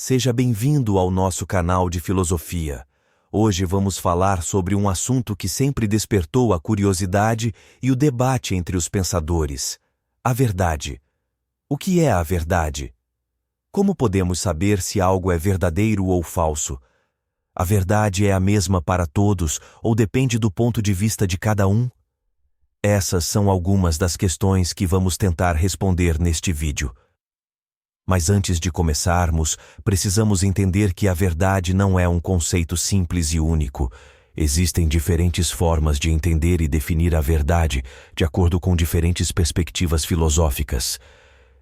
Seja bem-vindo ao nosso canal de filosofia. Hoje vamos falar sobre um assunto que sempre despertou a curiosidade e o debate entre os pensadores: a verdade. O que é a verdade? Como podemos saber se algo é verdadeiro ou falso? A verdade é a mesma para todos ou depende do ponto de vista de cada um? Essas são algumas das questões que vamos tentar responder neste vídeo. Mas antes de começarmos, precisamos entender que a verdade não é um conceito simples e único. Existem diferentes formas de entender e definir a verdade, de acordo com diferentes perspectivas filosóficas.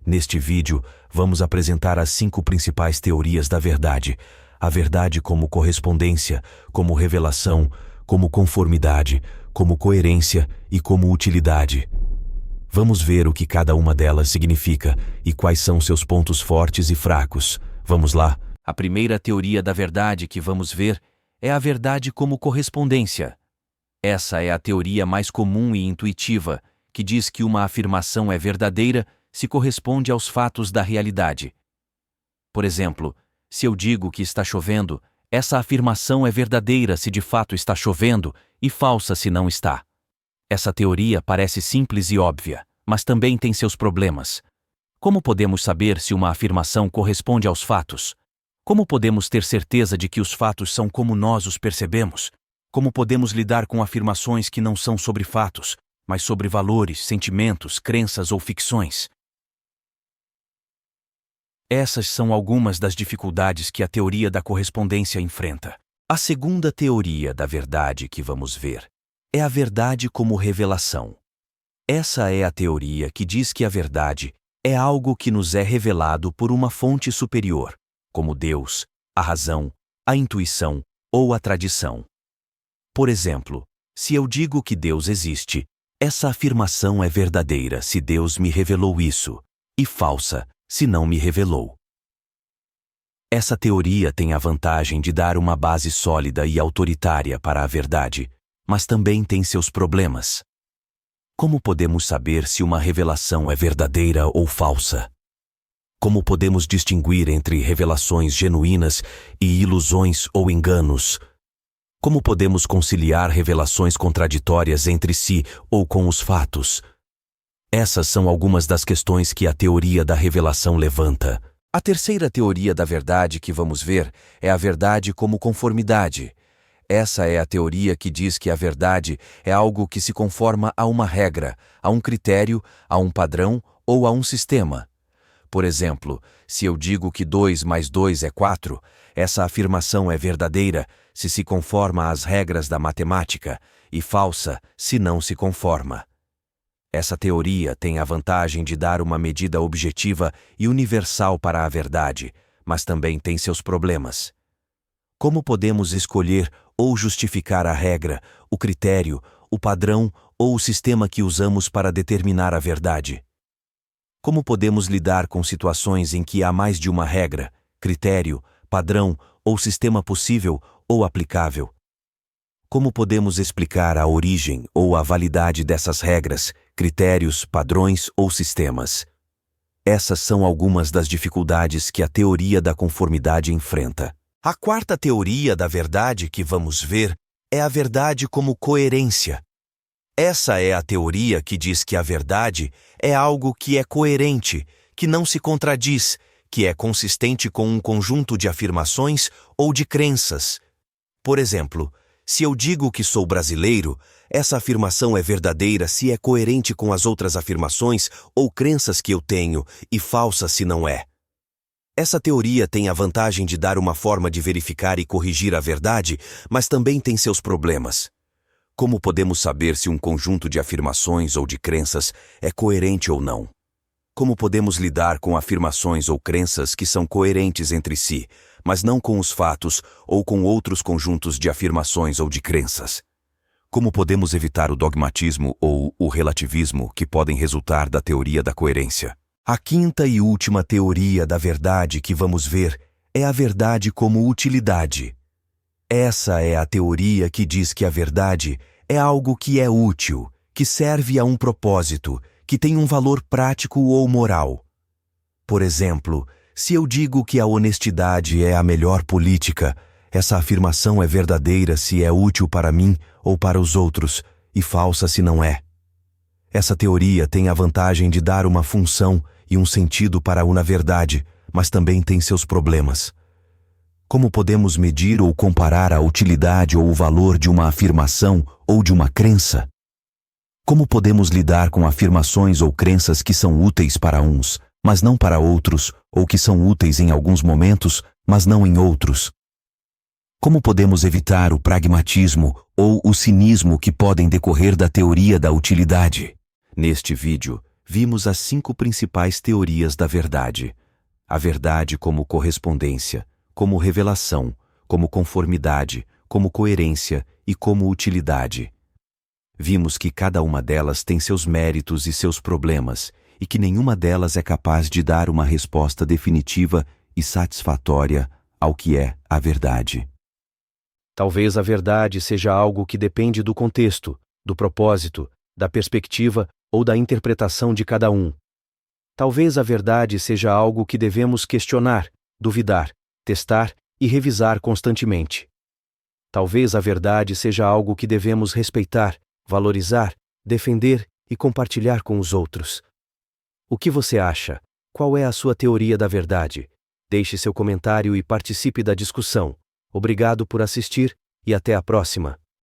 Neste vídeo, vamos apresentar as 5 principais teorias da verdade: a verdade como correspondência, como revelação, como conformidade, como coerência e como utilidade. Vamos ver o que cada uma delas significa e quais são seus pontos fortes e fracos. Vamos lá? A primeira teoria da verdade que vamos ver é a verdade como correspondência. Essa é a teoria mais comum e intuitiva, que diz que uma afirmação é verdadeira se corresponde aos fatos da realidade. Por exemplo, se eu digo que está chovendo, essa afirmação é verdadeira se de fato está chovendo e falsa se não está. Essa teoria parece simples e óbvia, mas também tem seus problemas. Como podemos saber se uma afirmação corresponde aos fatos? Como podemos ter certeza de que os fatos são como nós os percebemos? Como podemos lidar com afirmações que não são sobre fatos, mas sobre valores, sentimentos, crenças ou ficções? Essas são algumas das dificuldades que a teoria da correspondência enfrenta. A segunda teoria da verdade que vamos ver é a verdade como revelação. Essa é a teoria que diz que a verdade é algo que nos é revelado por uma fonte superior, como Deus, a razão, a intuição ou a tradição. Por exemplo, se eu digo que Deus existe, essa afirmação é verdadeira se Deus me revelou isso, e falsa se não me revelou. Essa teoria tem a vantagem de dar uma base sólida e autoritária para a verdade, mas também tem seus problemas. Como podemos saber se uma revelação é verdadeira ou falsa? Como podemos distinguir entre revelações genuínas e ilusões ou enganos? Como podemos conciliar revelações contraditórias entre si ou com os fatos? Essas são algumas das questões que a teoria da revelação levanta. A terceira teoria da verdade que vamos ver é a verdade como conformidade. Essa é a teoria que diz que a verdade é algo que se conforma a uma regra, a um critério, a um padrão ou a um sistema. Por exemplo, se eu digo que 2 mais 2 é 4, essa afirmação é verdadeira se se conforma às regras da matemática e falsa se não se conforma. Essa teoria tem a vantagem de dar uma medida objetiva e universal para a verdade, mas também tem seus problemas. Como podemos escolher ou justificar a regra, o critério, o padrão ou o sistema que usamos para determinar a verdade? Como podemos lidar com situações em que há mais de uma regra, critério, padrão ou sistema possível ou aplicável? Como podemos explicar a origem ou a validade dessas regras, critérios, padrões ou sistemas? Essas são algumas das dificuldades que a teoria da conformidade enfrenta. A quarta teoria da verdade que vamos ver é a verdade como coerência. Essa é a teoria que diz que a verdade é algo que é coerente, que não se contradiz, que é consistente com um conjunto de afirmações ou de crenças. Por exemplo, se eu digo que sou brasileiro, essa afirmação é verdadeira se é coerente com as outras afirmações ou crenças que eu tenho e falsa se não é. Essa teoria tem a vantagem de dar uma forma de verificar e corrigir a verdade, mas também tem seus problemas. Como podemos saber se um conjunto de afirmações ou de crenças é coerente ou não? Como podemos lidar com afirmações ou crenças que são coerentes entre si, mas não com os fatos ou com outros conjuntos de afirmações ou de crenças? Como podemos evitar o dogmatismo ou o relativismo que podem resultar da teoria da coerência? A quinta e última teoria da verdade que vamos ver é a verdade como utilidade. Essa é a teoria que diz que a verdade é algo que é útil, que serve a um propósito, que tem um valor prático ou moral. Por exemplo, Se eu digo que a honestidade é a melhor política, essa afirmação é verdadeira se é útil para mim ou para os outros, e falsa se não é. Essa teoria tem a vantagem de dar uma função e um sentido para uma verdade, mas também tem seus problemas. Como podemos medir ou comparar a utilidade ou o valor de uma afirmação ou de uma crença? Como podemos lidar com afirmações ou crenças que são úteis para uns, mas não para outros, ou que são úteis em alguns momentos, mas não em outros? Como podemos evitar o pragmatismo ou o cinismo que podem decorrer da teoria da utilidade? Neste vídeo, vimos as 5 principais teorias da verdade. A verdade como correspondência, como revelação, como conformidade, como coerência e como utilidade. Vimos que cada uma delas tem seus méritos e seus problemas, e que nenhuma delas é capaz de dar uma resposta definitiva e satisfatória ao que é a verdade. Talvez a verdade seja algo que depende do contexto, do propósito, da perspectiva ou da interpretação de cada um. Talvez a verdade seja algo que devemos questionar, duvidar, testar e revisar constantemente. Talvez a verdade seja algo que devemos respeitar, valorizar, defender e compartilhar com os outros. O que você acha? Qual é a sua teoria da verdade? Deixe seu comentário e participe da discussão. Obrigado por assistir e até a próxima.